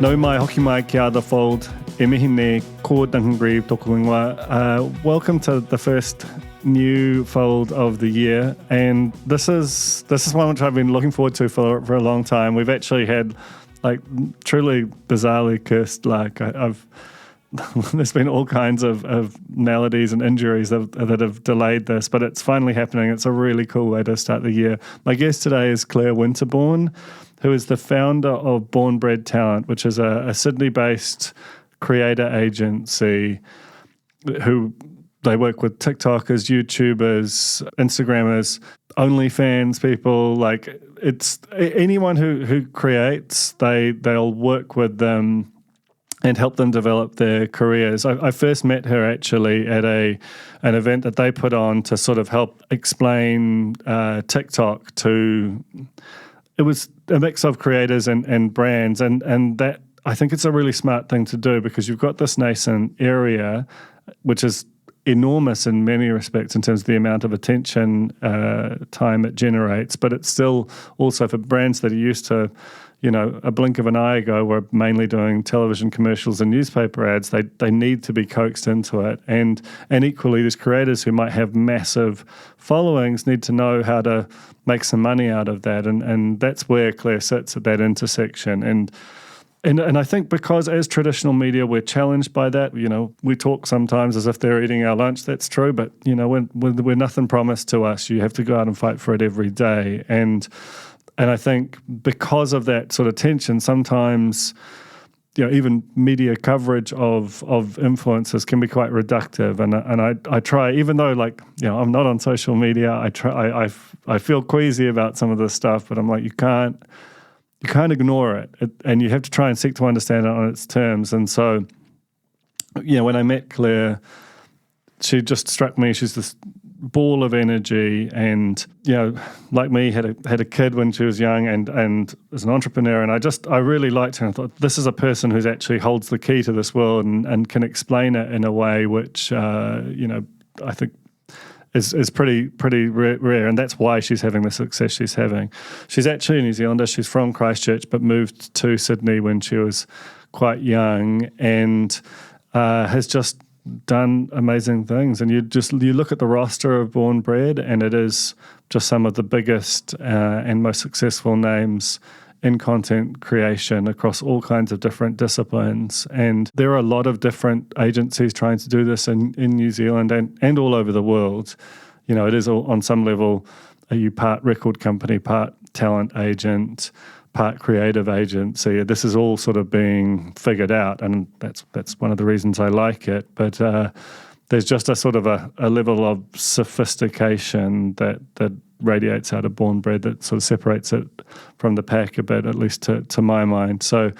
Nau mai hoki mai ki a The Fold, e mihi ne ko Duncan toko ingoa. Welcome to the first new fold of the year, and this is one which I've been looking forward to for a long time. We've actually had truly bizarrely cursed luck. I've there's been all kinds of maladies and injuries that have delayed this, but it's finally happening. It's a really cool way to start the year. My guest today is Claire Winterbourne, who is the founder of Born Bred Talent, which is a Sydney-based creator agency who they work with TikTokers, YouTubers, Instagrammers, OnlyFans people. It's anyone who creates, they'll work with them and help them develop their careers. I first met her actually at an event that they put on to sort of help explain TikTok to. It was a mix of creators and brands, and that I think it's a really smart thing to do because you've got this nascent area, which is enormous in many respects in terms of the amount of attention time it generates, but it's still also for brands that are used to, a blink of an eye ago were mainly doing television commercials and newspaper ads. They need to be coaxed into it. And equally, these creators who might have massive followings need to know how to make some money out of that. And that's where Claire sits at that intersection. And I think because as traditional media, we're challenged by that. We talk sometimes as if they're eating our lunch. That's true. But, we're nothing promised to us. You have to go out and fight for it every day. And I think because of that sort of tension, sometimes, even media coverage of influencers can be quite reductive. And I try, even though I'm not on social media, I feel queasy about some of this stuff, but I'm like, you can't ignore it, and you have to try and seek to understand it on its terms. And so, when I met Claire, she just struck me. She's this ball of energy, and like me, had a kid when she was young, and is an entrepreneur. And I really liked her. And I thought, this is a person who's actually holds the key to this world and can explain it in a way which I think is pretty rare, and that's why she's having the success she's having. She's actually a New Zealander. She's from Christchurch, but moved to Sydney when she was quite young, and has just done amazing things. And you look at the roster of Born Bred, and it is just some of the biggest and most successful names in content creation across all kinds of different disciplines. And there are a lot of different agencies trying to do this in New Zealand and all over the world. It is all, on some level, are you part record company, part talent agent, part creative agency? This is all sort of being figured out, and that's one of the reasons I like it. But there's just a sort of a level of sophistication that radiates out of Born Bred that sort of separates it from the pack a bit, at least to my mind. So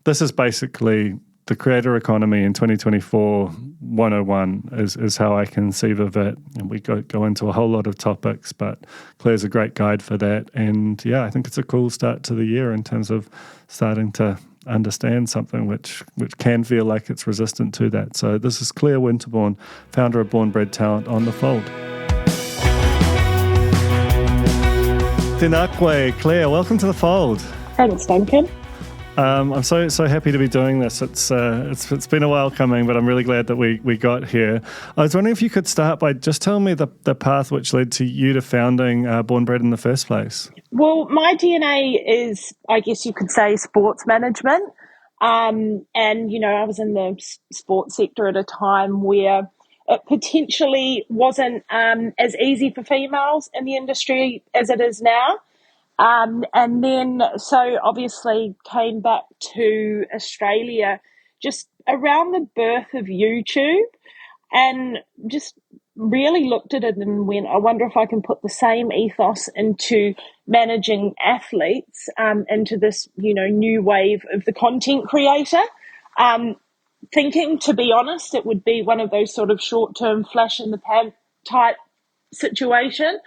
this is basically the creator economy in 2024 101 is how I conceive of it. And we go into a whole lot of topics, but Claire's a great guide for that. And yeah, I think it's a cool start to the year in terms of starting to understand something which can feel like it's resistant to that. So this is Claire Winterbourne, founder of Born Bred Talent, on The Fold. Tēnā koe, Claire, welcome to The Fold. Thanks, Duncan. I'm so happy to be doing this. It's been a while coming, but I'm really glad that we got here. I was wondering if you could start by just telling me the path which led to you to founding Born Bred in the first place. Well, my DNA is, I guess you could say, sports management. And, I was in the sports sector at a time where it potentially wasn't as easy for females in the industry as it is now. And then, so obviously came back to Australia just around the birth of YouTube, and just really looked at it and went, I wonder if I can put the same ethos into managing athletes, into this, new wave of the content creator. Thinking, to be honest, it would be one of those sort of short-term flash in the pan type situation.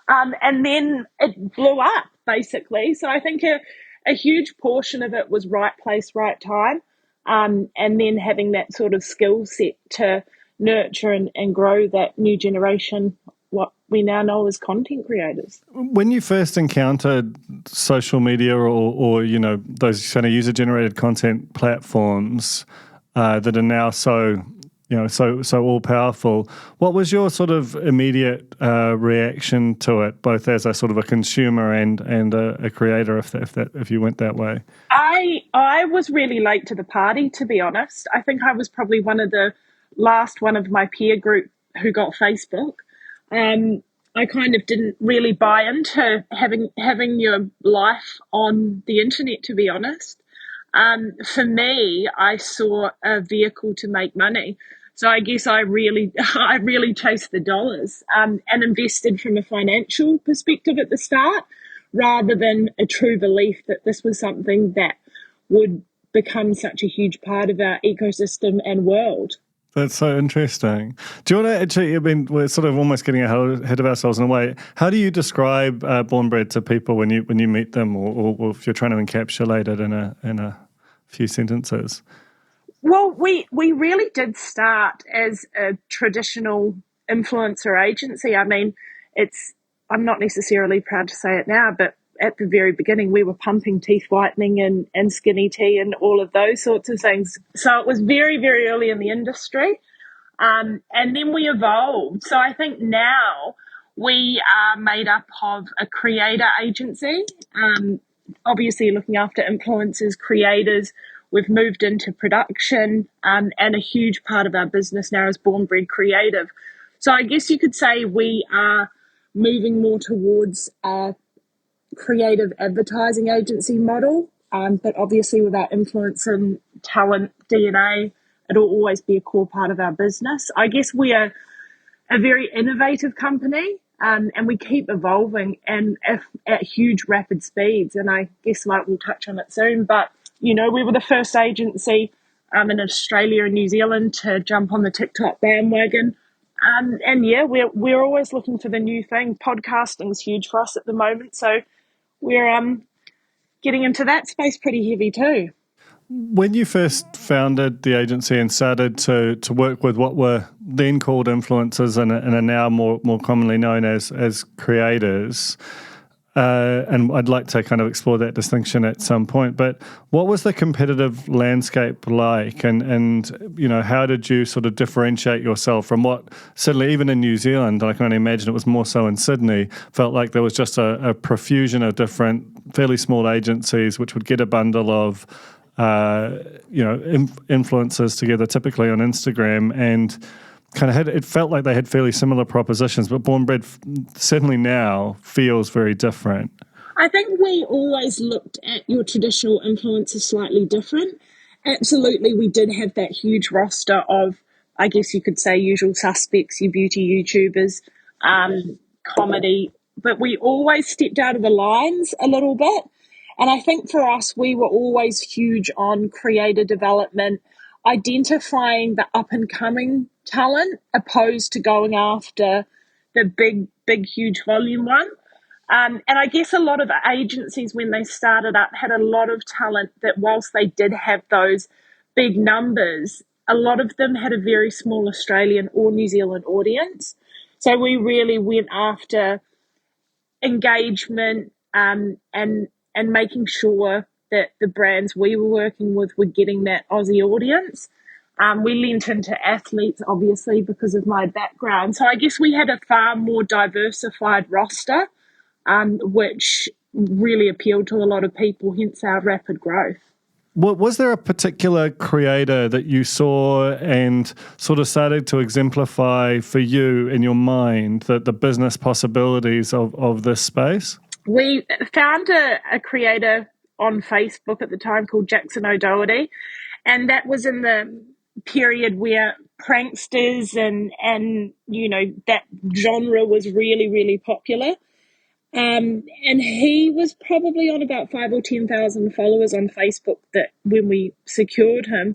And then it blew up, basically. So I think a huge portion of it was right place, right time. And then having that sort of skill set to nurture and grow that new generation what we now know as content creators. When you first encountered social media or those kind of user-generated content platforms that are now so all powerful, what was your sort of immediate reaction to it, both as a sort of a consumer and a creator, if you went that way? I was really late to the party, to be honest. I think I was probably one of the last one of my peer group who got Facebook. I kind of didn't really buy into having your life on the internet, to be honest. For me, I saw a vehicle to make money. So I guess I really chased the dollars and invested from a financial perspective at the start, rather than a true belief that this was something that would become such a huge part of our ecosystem and world. That's so interesting. Do you want to actually, we're sort of almost getting ahead of ourselves in a way. How do you describe Born Bred to people when you meet them, or if you're trying to encapsulate it in a few sentences? Well, we really did start as a traditional influencer agency. I mean, I'm not necessarily proud to say it now, but at the very beginning, we were pumping teeth whitening and skinny tea and all of those sorts of things. So it was very, very early in the industry. And then we evolved. So I think now we are made up of a creator agency, obviously looking after influencers, creators. We've moved into production, and a huge part of our business now is Born Bred Creative. So I guess you could say we are moving more towards a creative advertising agency model, but obviously with our influence and talent DNA, it'll always be a core part of our business. I guess we are a very innovative company, and we keep evolving and at huge rapid speeds. And I guess we'll touch on it soon, but we were the first agency in Australia and New Zealand to jump on the TikTok bandwagon. And yeah, we're always looking for the new thing. Podcasting is huge for us at the moment, so we're getting into that space pretty heavy too. When you first founded the agency and started to work with what were then called influencers and are now more commonly known as creators, and I'd like to kind of explore that distinction at some point, but what was the competitive landscape like, and how did you sort of differentiate yourself from what, certainly even in New Zealand, I can only imagine it was more so in Sydney, felt like there was just a profusion of different fairly small agencies which would get a bundle of influencers together, typically on Instagram, and kind of it felt like they had fairly similar propositions, but Born Bred certainly now feels very different. I think we always looked at your traditional influencers slightly different. Absolutely, we did have that huge roster of, I guess you could say, usual suspects, your beauty YouTubers, comedy, but we always stepped out of the lines a little bit. And I think for us, we were always huge on creator development, identifying the up-and-coming talent, opposed to going after the big, huge volume one. And I guess a lot of agencies, when they started up, had a lot of talent that whilst they did have those big numbers, a lot of them had a very small Australian or New Zealand audience. So we really went after engagement and making sure that the brands we were working with were getting that Aussie audience. We lent into athletes, obviously, because of my background. So I guess we had a far more diversified roster, which really appealed to a lot of people, hence our rapid growth. Was there a particular creator that you saw and sort of started to exemplify for you in your mind that the business possibilities of this space? We found a creator on Facebook at the time called Jackson O'Doherty, and that was in the period where pranksters and that genre was really, really popular. And he was probably on about 5,000 or 10,000 followers on Facebook that when we secured him,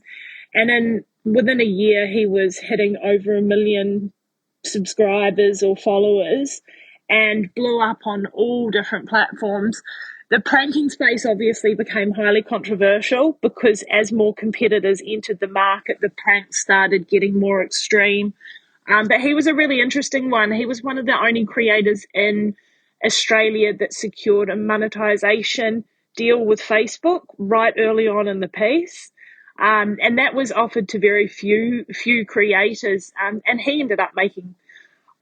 and within a year he was hitting over 1 million subscribers or followers, and blew up on all different platforms. The pranking space obviously became highly controversial because as more competitors entered the market, the pranks started getting more extreme. But he was a really interesting one. He was one of the only creators in Australia that secured a monetization deal with Facebook right early on in the piece. And that was offered to very few creators. And he ended up making,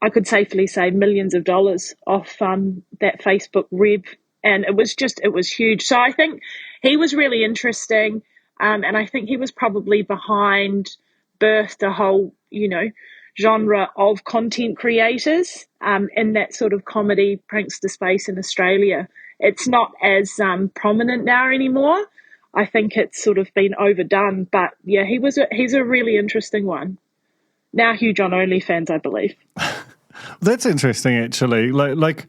I could safely say, millions of dollars off that Facebook rev. And it was huge. So I think he was really interesting. And I think he was probably behind birth the whole, genre of content creators in that sort of comedy prankster space in Australia. It's not as prominent now anymore. I think it's sort of been overdone. But yeah, he's a really interesting one. Now huge on OnlyFans, I believe. That's interesting, actually. Like,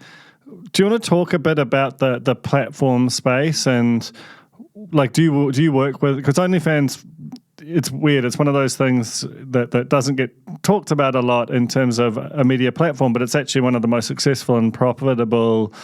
do you want to talk a bit about the platform space and like, do you work with, because OnlyFans, it's weird. It's one of those things that doesn't get talked about a lot in terms of a media platform, but it's actually one of the most successful and profitable,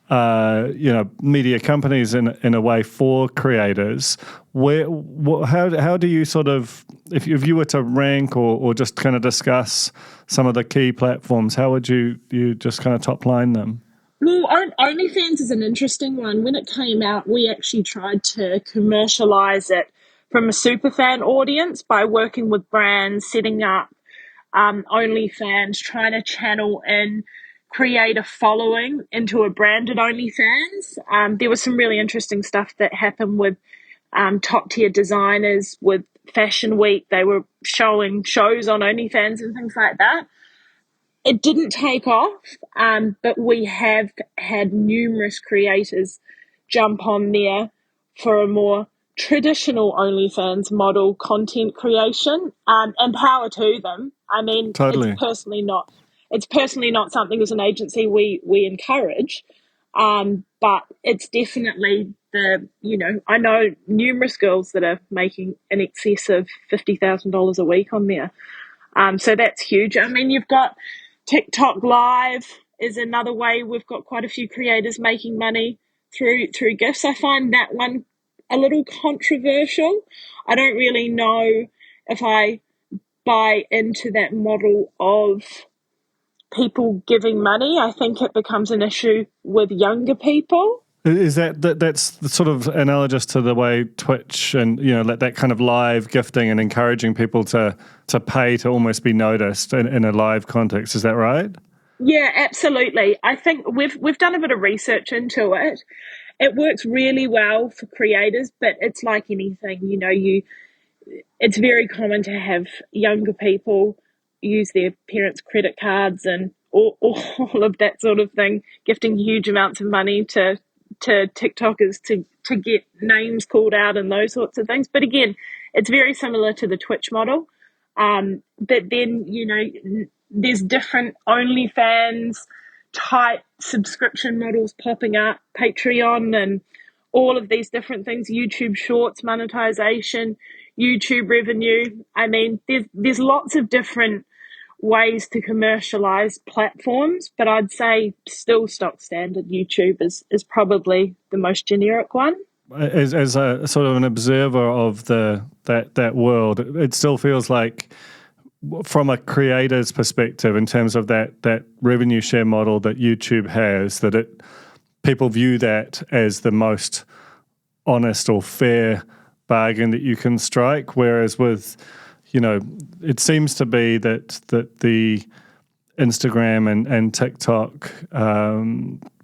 media companies in a way for creators. How do you sort of, if you were to rank or just kind of discuss some of the key platforms, how would you just kind of top line them? Well, OnlyFans is an interesting one. When it came out, we actually tried to commercialize it from a superfan audience by working with brands, setting up OnlyFans, trying to channel in creator following into a branded OnlyFans. There was some really interesting stuff that happened with top tier designers with Fashion Week. They were showing shows on OnlyFans and things like that. It didn't take off, but we have had numerous creators jump on there for a more traditional OnlyFans model content creation, and power to them. I mean, Totally. it's personally not something as an agency we encourage, but it's definitely I know numerous girls that are making in excess of $50,000 a week on there. So that's huge. I mean, you've got TikTok Live is another way. We've got quite a few creators making money through gifts. I find that one a little controversial. I don't really know if I buy into that model of people giving money. I think it becomes an issue with younger people. Is that's sort of analogous to the way Twitch and that kind of live gifting and encouraging people to pay to almost be noticed in a live context? Is that right? Yeah, absolutely. I think we've done a bit of research into it. It works really well for creators, but it's like anything. It's very common to have younger people use their parents' credit cards and all of that sort of thing, gifting huge amounts of money to TikTokers to get names called out and those sorts of things. But again, it's very similar to the Twitch model. But then, there's different OnlyFans type subscription models popping up, Patreon and all of these different things, YouTube Shorts monetization, YouTube revenue. I mean, there's lots of different ways to commercialize platforms, but I'd say still stock standard YouTube is probably the most generic one. As a sort of an observer of that world, it still feels like, from a creator's perspective, in terms of that revenue share model that YouTube has, that people view that as the most honest or fair bargain that you can strike. Whereas with, it seems to be that the Instagram and TikTok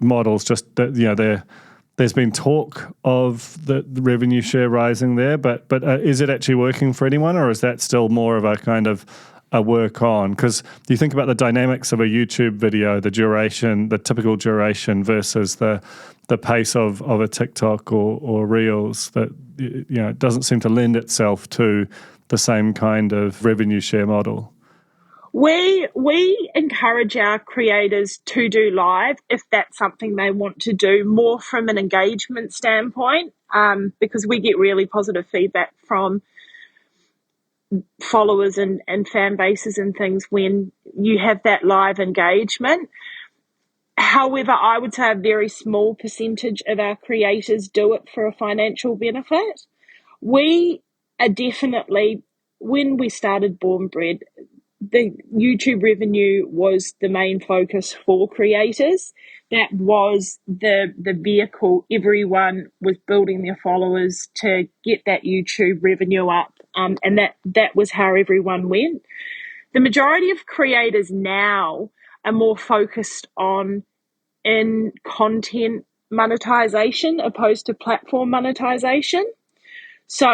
models just there's been talk of the revenue share rising there, but is it actually working for anyone, or is that still more of a kind of a work on? Because you think about the dynamics of a YouTube video, the duration, the typical duration versus the pace of a TikTok or Reels, that it doesn't seem to lend itself to the same kind of revenue share model. We encourage our creators to do live if that's something they want to do, more from an engagement standpoint, because we get really positive feedback from followers and fan bases and things when you have that live engagement. However, I would say a very small percentage of our creators do it for a financial benefit. We are definitely, when we started Born Bread, the YouTube revenue was the main focus for creators. That was the vehicle. Everyone was building their followers to get that YouTube revenue up, and that was how everyone went. The majority of creators now are more focused on in content monetization opposed to platform monetization. So,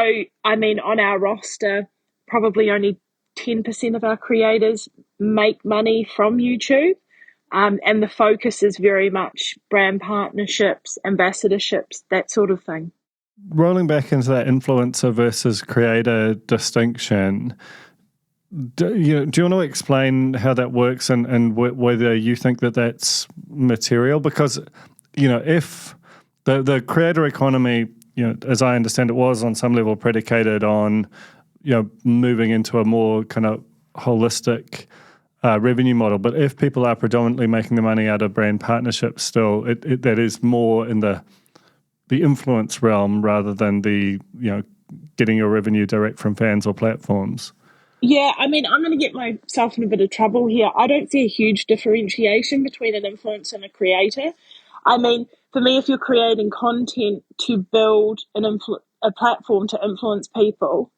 I mean, on our roster, probably only 10% of our creators make money from YouTube. And the focus is very much brand partnerships, ambassadorships, that sort of thing. Rolling back into that influencer versus creator distinction, do you want to explain how that works and whether you think that that's material? Because, if the creator economy, as I understand it, was on some level predicated on, moving into a more kind of holistic revenue model. But if people are predominantly making the money out of brand partnerships still, that is more in the influence realm rather than the, getting your revenue direct from fans or platforms. Yeah, I mean, I'm going to get myself in a bit of trouble here. I don't see a huge differentiation between an influencer and a creator. I mean, for me, if you're creating content to build a platform to influence people,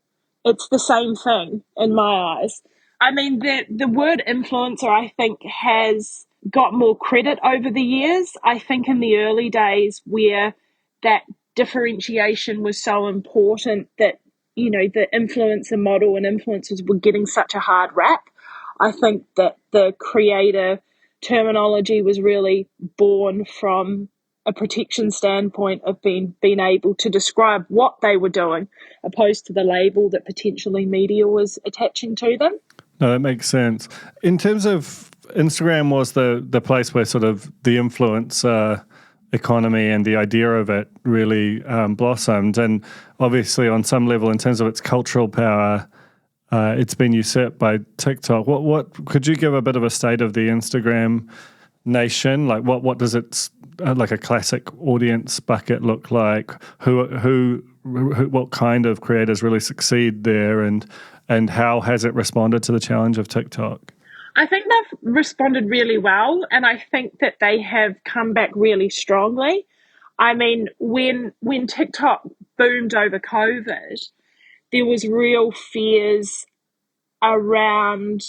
it's the same thing in my eyes. I mean, the word influencer, I think, has got more credit over the years. I think in the early days where that differentiation was so important that, the influencer model and influencers were getting such a hard rap. I think that the creator terminology was really born from a protection standpoint of being able to describe what they were doing, opposed to the label that potentially media was attaching to them. No, that makes sense. In terms of Instagram was the place where sort of the influencer economy and the idea of it really blossomed. And obviously on some level, in terms of its cultural power, it's been usurped by TikTok. What could you give a bit of a state of the Instagram nation? Like what does its like a classic audience bucket look like? Who what kind of creators really succeed there, and how has it responded to the challenge of TikTok? I think they've responded really well, and I think that they have come back really strongly. I mean, when TikTok boomed over COVID, there was real fears around,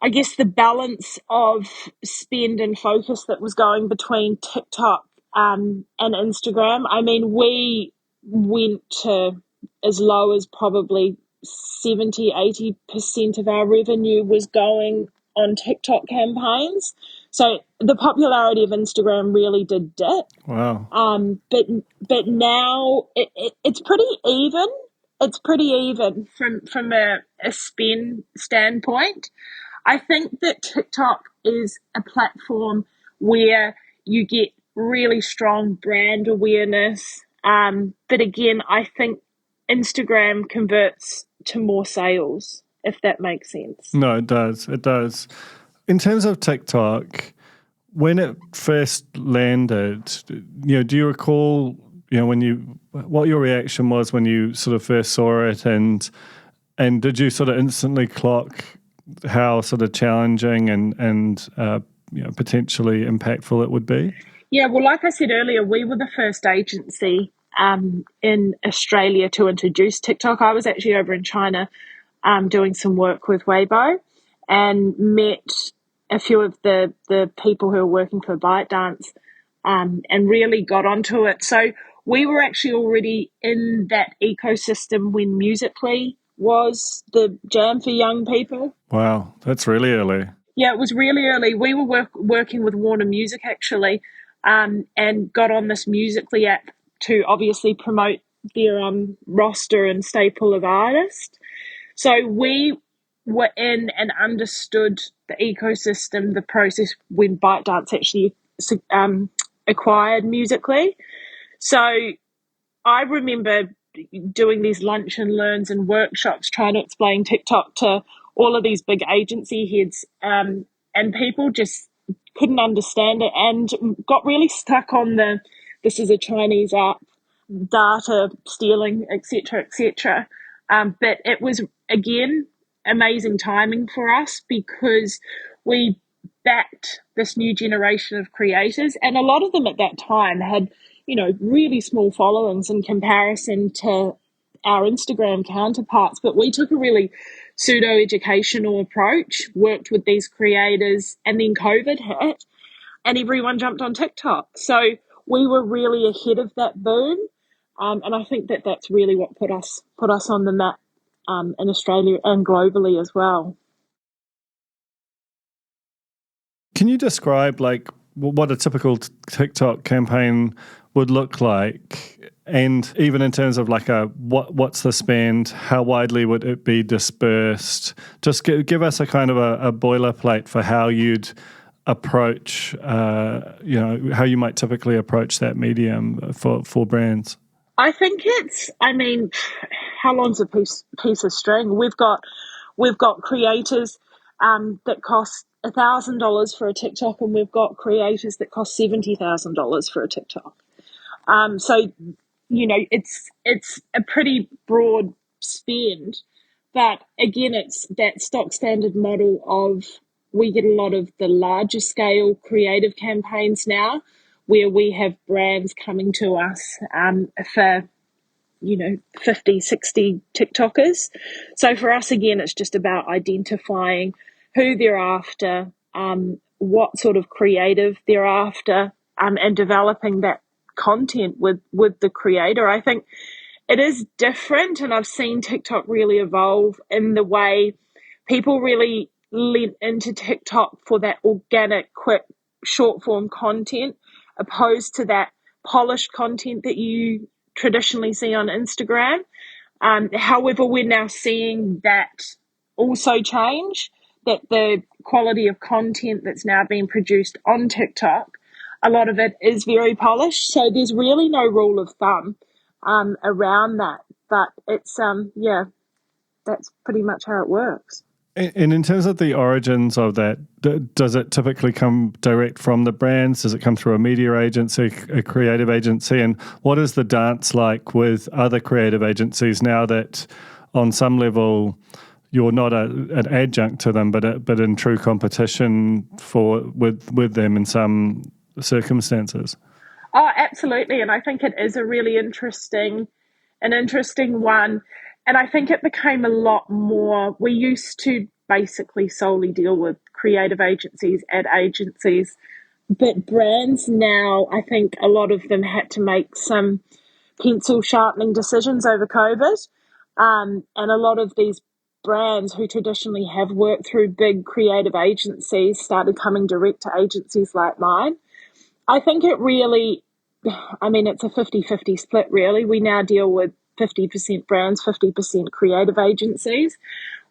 I guess, the balance of spend and focus that was going between TikTok and Instagram. I mean, we went to as low as probably 70-80% of our revenue was going on TikTok campaigns. So the popularity of Instagram really did dip. Wow. But now it's pretty even. It's pretty even from a spend standpoint. I think that TikTok is a platform where you get really strong brand awareness. But again, I think Instagram converts to more sales, if that makes sense. No, it does. It does. In terms of TikTok, when it first landed, do you recall, what your reaction was when you sort of first saw it, and did you sort of instantly clock how sort of challenging and potentially impactful it would be? Yeah, well, like I said earlier, we were the first agency in Australia to introduce TikTok. I was actually over in China doing some work with Weibo and met a few of the people who are working for ByteDance and really got onto it. So we were actually already in that ecosystem when Musical.ly was the jam for young people. Wow, that's really early. Yeah, it was really early. We were working with Warner Music actually, and got on this Musical.ly app to obviously promote their roster and staple of artists. So we were in and understood the ecosystem, the process when ByteDance actually acquired Musical.ly. So I remember doing these lunch and learns and workshops trying to explain TikTok to all of these big agency heads, and people just couldn't understand it and got really stuck on this is a Chinese app, data stealing, etc., etc. But it was, again, amazing timing for us because we backed this new generation of creators, and a lot of them at that time had, really small followings in comparison to our Instagram counterparts. But we took a really pseudo educational approach, worked with these creators, and then COVID hit and everyone jumped on TikTok. So we were really ahead of that boom. And I think that that's really what put us on the map in Australia and globally as well. Can you describe like what a typical TikTok campaign would look like, and even in terms of like what's the spend, how widely would it be dispersed? Just give us a kind of a boilerplate for how you'd approach, how you might typically approach that medium for brands. I think how long's a piece of string? We've got creators that cost $1,000 for a TikTok, and we've got creators that cost $70,000 for a TikTok. So it's a pretty broad spend, but again, it's that stock standard model of we get a lot of the larger scale creative campaigns now, where we have brands coming to us for 50, 60 TikTokers. So for us, again, it's just about identifying who they're after, what sort of creative they're after, and developing that content with the creator. I think it is different, and I've seen TikTok really evolve in the way people really lean into TikTok for that organic, quick, short form content, opposed to that polished content that you traditionally see on Instagram. However, we're now seeing that also change, that the quality of content that's now being produced on TikTok, a lot of it is very polished. So there's really no rule of thumb around that. But it's, that's pretty much how it works. And in terms of the origins of that, does it typically come direct from the brands? Does it come through a media agency, a creative agency? And what is the dance like with other creative agencies now that on some level you're not an adjunct to them, but in true competition with them in some circumstances? Oh, absolutely. And I think it is a really interesting one. And I think it became a lot more. We used to basically solely deal with creative agencies, ad agencies, but brands now, I think a lot of them had to make some pencil sharpening decisions over COVID. And a lot of these brands who traditionally have worked through big creative agencies started coming direct to agencies like mine. I think it's a 50-50 split, really. We now deal with 50% brands, 50% creative agencies.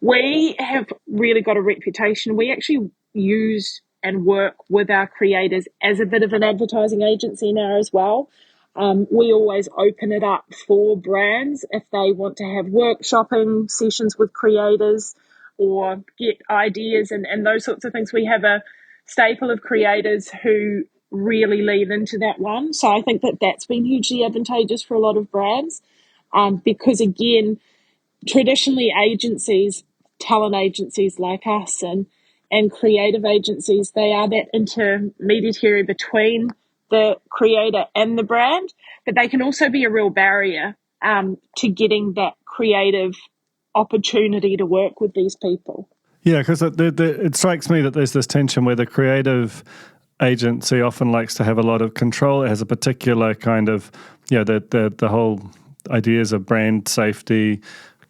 We have really got a reputation. We actually use and work with our creators as a bit of an advertising agency now as well. We always open it up for brands if they want to have workshopping sessions with creators or get ideas and those sorts of things. We have a staple of creators who really lean into that one. So I think that that's been hugely advantageous for a lot of brands because, again, traditionally agencies, talent agencies like us and creative agencies, they are that intermediary between the creator and the brand, but they can also be a real barrier to getting that creative opportunity to work with these people. Yeah, because it strikes me that there's this tension where the creative agency often likes to have a lot of control. It has a particular kind of, the whole ideas of brand safety,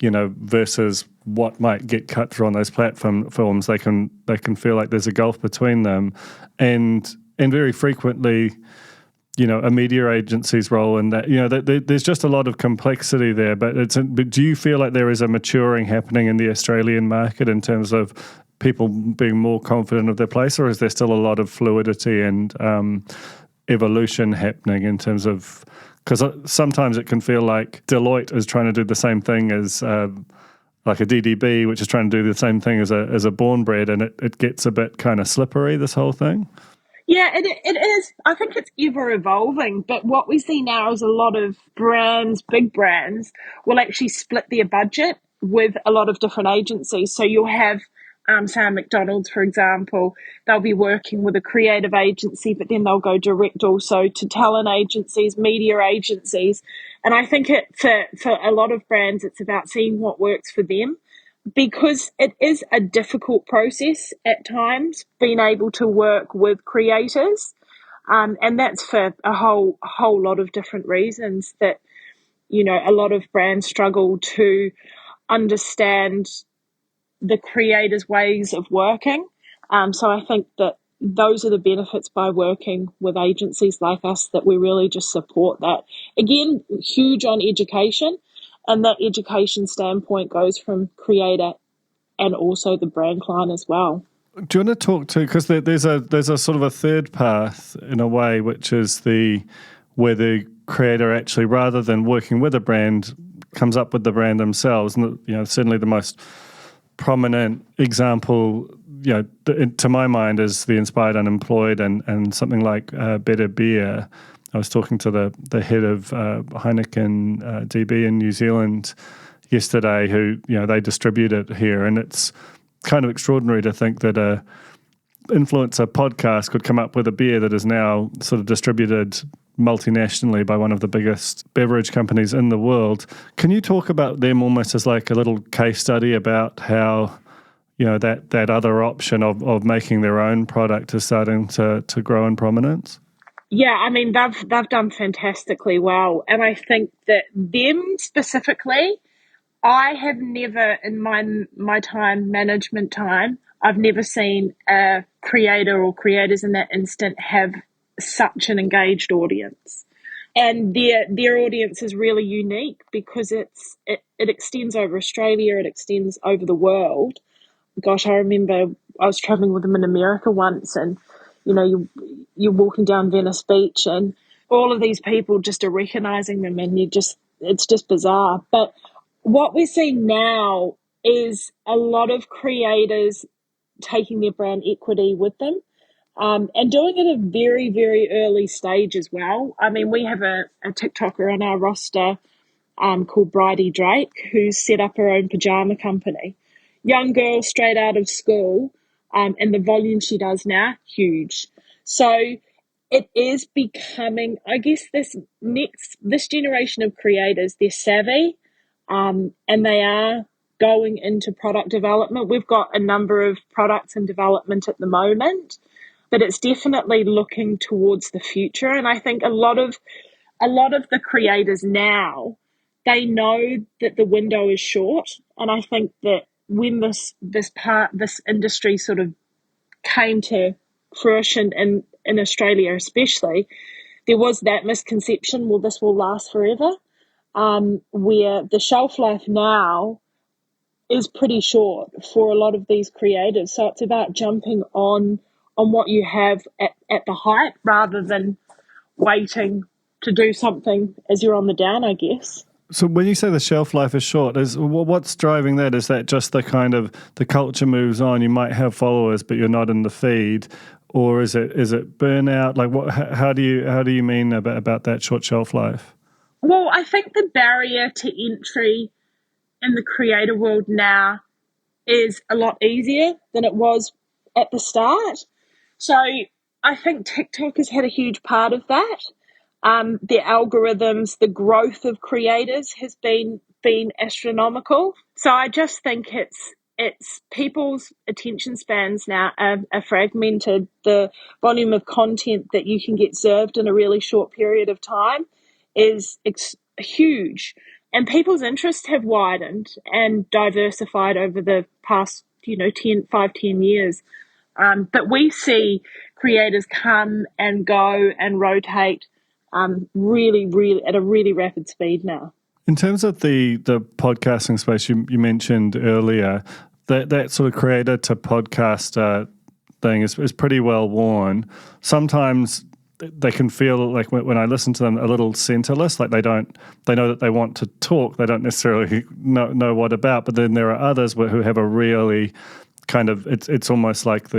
versus what might get cut through on those platforms. They can feel like there's a gulf between them, and very frequently, a media agency's role in that, there's just a lot of complexity there. But do you feel like there is a maturing happening in the Australian market in terms of people being more confident of their place, or is there still a lot of fluidity and evolution happening in terms of, because sometimes it can feel like Deloitte is trying to do the same thing as like a DDB, which is trying to do the same thing as a Born Bread, and it gets a bit kind of slippery, this whole thing. Yeah, it is. I think it's ever evolving, but what we see now is a lot of brands, big brands, will actually split their budget with a lot of different agencies. So you'll have, say, McDonald's, for example, they'll be working with a creative agency, but then they'll go direct also to talent agencies, media agencies. And I think for a lot of brands, it's about seeing what works for them, because it is a difficult process at times, being able to work with creators. And that's for a whole lot of different reasons that, a lot of brands struggle to understand the creators' ways of working. So I think that those are the benefits by working with agencies like us, that we really just support that. Again, huge on education, and that education standpoint goes from creator and also the brand client as well. Do you want to talk to, because there's a sort of a third path in a way, which is where the creator actually, rather than working with a brand, comes up with the brand themselves. And certainly the most prominent example, to my mind, is the Inspired Unemployed and something like Better Beer. I was talking to the head of Heineken DB in New Zealand yesterday, who they distribute it here, and it's kind of extraordinary to think that a influencer podcast could come up with a beer that is now sort of distributed multinationally by one of the biggest beverage companies in the world. Can you talk about them almost as like a little case study about how that other option of making their own product is starting to grow in prominence? Yeah, I mean, they've done fantastically well, and I think that them specifically, I have never, in my management time, I've never seen a creator or creators in that instant have such an engaged audience. And their audience is really unique because it extends over Australia, it extends over the world. Gosh, I remember I was traveling with them in America once, and you're walking down Venice Beach, and all of these people just are recognizing them, and it's just bizarre. But what we're seeing now is a lot of creators taking their brand equity with them, and doing it at a very, very early stage as well. I mean, we have a TikToker on our roster called Bridie Drake, who's set up her own pajama company. Young girl straight out of school, and the volume she does now, huge. So it is becoming, I guess, this generation of creators, they're savvy, and they are going into product development. We've got a number of products in development at the moment, but it's definitely looking towards the future. And I think a lot of the creators now, they know that the window is short. And I think that when this industry sort of came to fruition in Australia especially, there was that misconception, well, this will last forever, where the shelf life now is pretty short for a lot of these creatives. So it's about jumping on what you have at the height, rather than waiting to do something as you're on the down, I guess. So when you say the shelf life is short, what's driving that? Is that just the kind of the culture moves on? You might have followers, but you're not in the feed, or is it burnout? Like what? How do you mean about that short shelf life? Well, I think the barrier to entry in the creator world now is a lot easier than it was at the start. So I think TikTok has had a huge part of that. The algorithms, the growth of creators has been astronomical. So I just think it's people's attention spans now are fragmented. The volume of content that you can get served in a really short period of time is huge. And people's interests have widened and diversified over the past, 10 years. But we see creators come and go and rotate really, really at a really rapid speed now. In terms of the podcasting space you mentioned earlier, that sort of creator to podcaster thing is pretty well worn. Sometimes they can feel like when I listen to them a little centerless, like they know that they want to talk, they don't necessarily know what about. But then there are others who have a really kind of it's almost like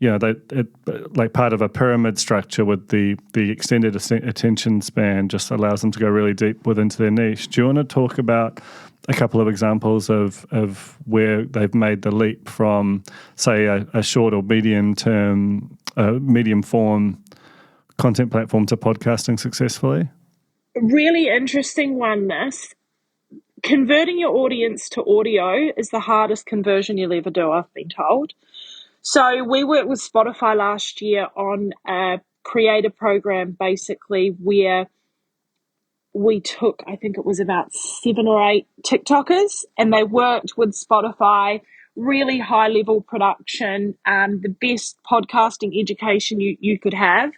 like part of a pyramid structure with the extended attention span just allows them to go really deep within their niche. Do you want to talk about a couple of examples of where they've made the leap from, say, a short or medium form content platform to podcasting successfully? Really interesting one, this. Converting your audience to audio is the hardest conversion you'll ever do, I've been told. So we worked with Spotify last year on a creator program, basically, where we took, I think it was about 7 or 8 TikTokers, and they worked with Spotify, really high level production, the best podcasting education you could have.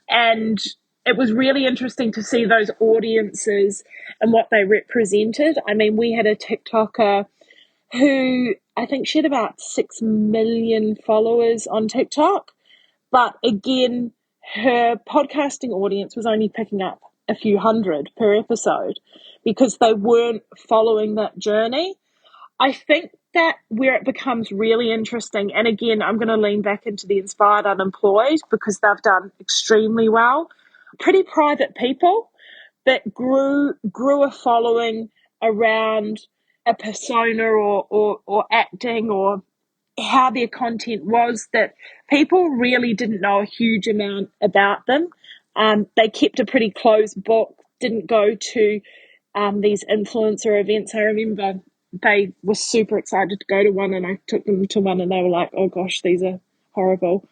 And it was really interesting to see those audiences and what they represented. I mean, we had a TikToker who I think she had about 6 million followers on TikTok. But again, her podcasting audience was only picking up a few hundred per episode because they weren't following that journey. I think that where it becomes really interesting, and again, I'm going to lean back into the Inspired Unemployed because they've done extremely well. Pretty private people that grew a following around a persona or acting or how their content was, that people really didn't know a huge amount about them. They kept a pretty closed book, didn't go to these influencer events. I remember they were super excited to go to one, and I took them to one and they were like, oh gosh, these are horrible.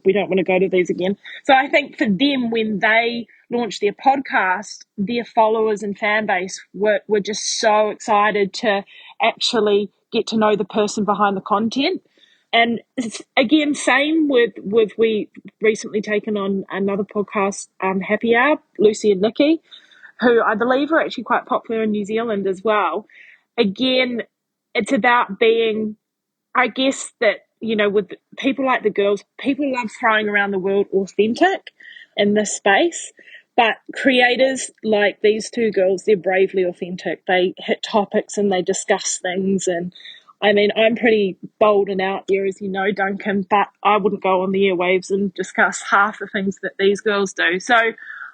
We don't want to go to these again. So I think for them, when they launched their podcast, their followers and fan base were just so excited to actually get to know the person behind the content. And it's, again, same with we recently taken on another podcast, Happy Hour, Lucy and Nikki, who I believe are actually quite popular in New Zealand as well. Again, it's about being, I guess that, with people like the girls, people love throwing around the word authentic in this space. But creators like these two girls, they're bravely authentic. They hit topics and they discuss things. And I mean, I'm pretty bold and out there, as you know, Duncan, but I wouldn't go on the airwaves and discuss half the things that these girls do. So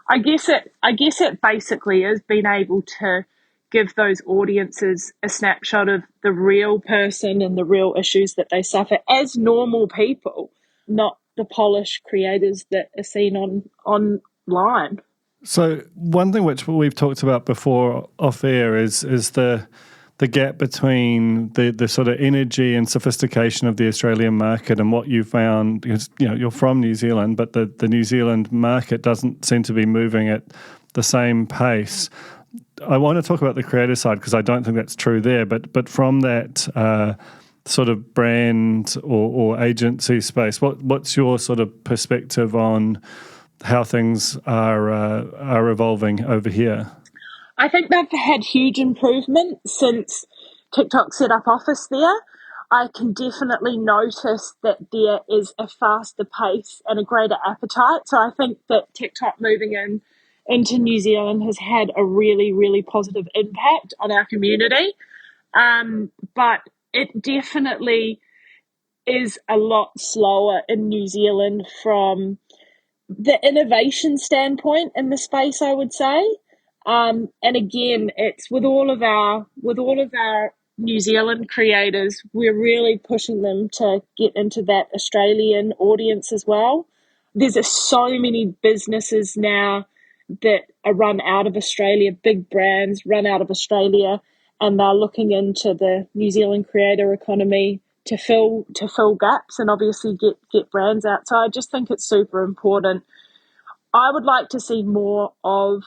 I guess it basically is being able to give those audiences a snapshot of the real person and the real issues that they suffer as normal people, not the polished creators that are seen online. So one thing which we've talked about before off air is the gap between the sort of energy and sophistication of the Australian market and what you found, because you're from New Zealand, but the New Zealand market doesn't seem to be moving at the same pace. I want to talk about the creator side because I don't think that's true there, but from that sort of brand or agency space, what's your sort of perspective on how things are evolving over here? I think they've had huge improvement since TikTok set up office there. I can definitely notice that there is a faster pace and a greater appetite. So I think that TikTok moving into New Zealand has had a really, really positive impact on our community. But it definitely is a lot slower in New Zealand from the innovation standpoint in the space, I would say. And again, it's with all of our New Zealand creators, we're really pushing them to get into that Australian audience as well. There's so many businesses now that are run out of Australia, big brands run out of Australia, and they're looking into the New Zealand creator economy to fill gaps and obviously get brands out. So I just think it's super important. I would like to see more of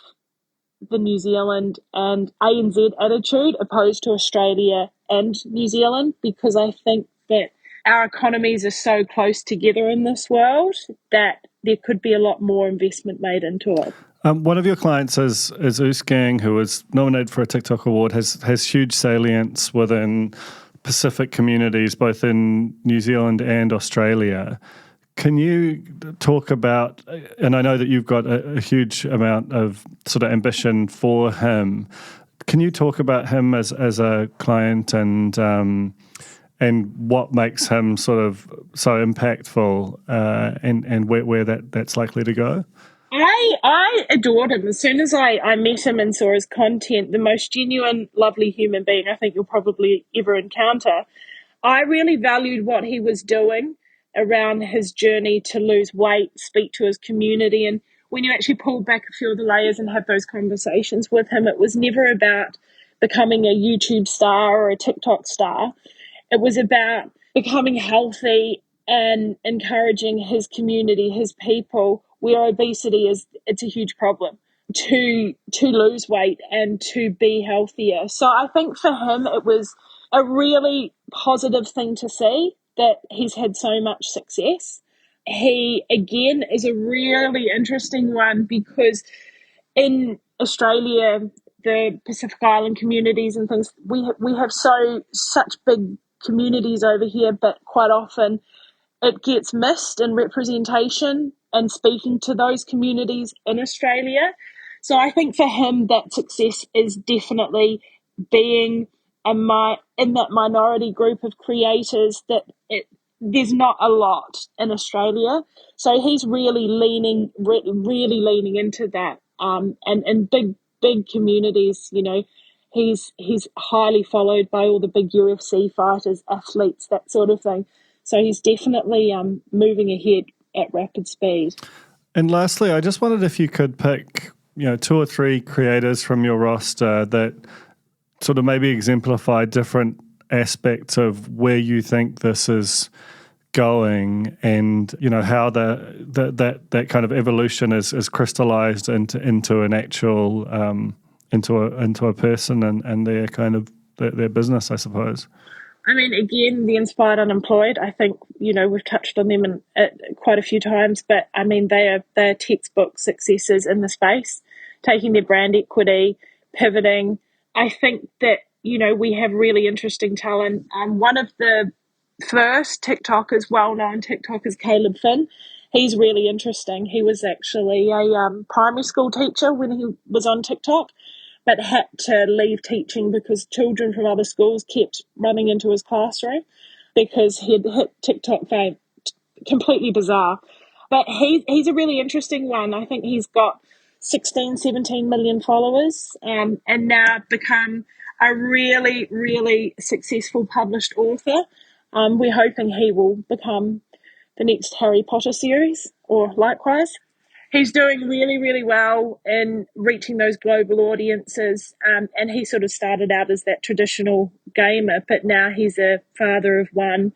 the New Zealand and ANZ attitude opposed to Australia and New Zealand, because I think that our economies are so close together in this world that there could be a lot more investment made into it. One of your clients is Oosgang, who was nominated for a TikTok award, has huge salience within Pacific communities, both in New Zealand and Australia. Can you talk about, and I know that you've got a huge amount of sort of ambition for him, can you talk about him as a client and what makes him sort of so impactful and where that's likely to go? I adored him. As soon as I met him and saw his content, the most genuine, lovely human being I think you'll probably ever encounter. I really valued what he was doing around his journey to lose weight, speak to his community. And when you actually pull back a few of the layers and have those conversations with him, it was never about becoming a YouTube star or a TikTok star. It was about becoming healthy and encouraging his community, his people, where obesity is, it's a huge problem, to lose weight and to be healthier. So I think for him it was a really positive thing to see that he's had so much success. He again is a really interesting one because in Australia, the Pacific Island communities and things, we have such big communities over here, but quite often it gets missed in representation and speaking to those communities in Australia. So I think for him, that success is definitely being in that minority group of creators that there's not a lot in Australia. So he's really really leaning into that. And big communities, he's highly followed by all the big UFC fighters, athletes, that sort of thing. So he's definitely moving ahead at rapid speed. And lastly, I just wondered if you could pick, 2 or 3 creators from your roster that sort of maybe exemplify different aspects of where you think this is going, and how that kind of evolution is crystallized into an actual into a person and their kind of their business, I suppose. I mean, again, the inspired unemployed, I think, we've touched on them quite a few times, but I mean, they're textbook successes in the space, taking their brand equity, pivoting. I think that, we have really interesting talent. One of the first TikTokers, well-known TikTokers, Caleb Finn. He's really interesting. He was actually a primary school teacher when he was on TikTok, but had to leave teaching because children from other schools kept running into his classroom because he'd hit TikTok fame. Completely bizarre. But he's a really interesting one. I think he's got 16, 17 million followers and now become a really, really successful published author. We're hoping he will become the next Harry Potter series or likewise. He's doing really, really well in reaching those global audiences. And he sort of started out as that traditional gamer, but now he's a father of one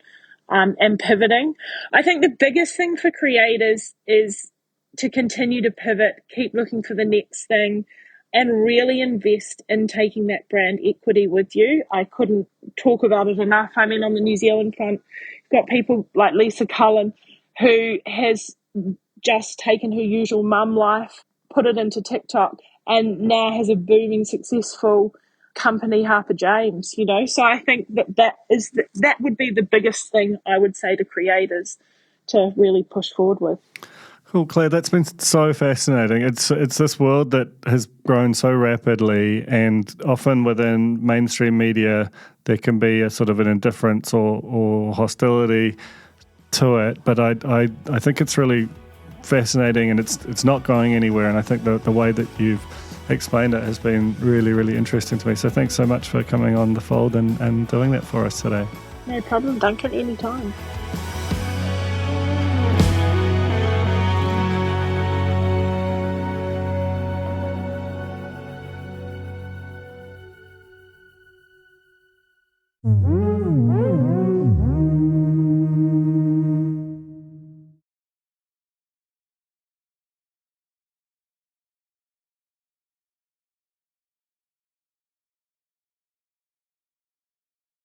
and pivoting. I think the biggest thing for creators is to continue to pivot, keep looking for the next thing, and really invest in taking that brand equity with you. I couldn't talk about it enough. I mean, on the New Zealand front, you've got people like Lisa Cullen, who has just taken her usual mum life, put it into TikTok, and now has a booming, successful company, Harper James, So I think that would be the biggest thing I would say to creators to really push forward with. Cool, Claire. That's been so fascinating. It's this world that has grown so rapidly, and often within mainstream media, there can be a sort of an indifference or hostility to it. But I think it's really fascinating, and it's not going anywhere. And I think the way that you've explained it has been really, really interesting to me. So thanks so much for coming on The Fold and doing that for us today. No problem, Duncan. Anytime.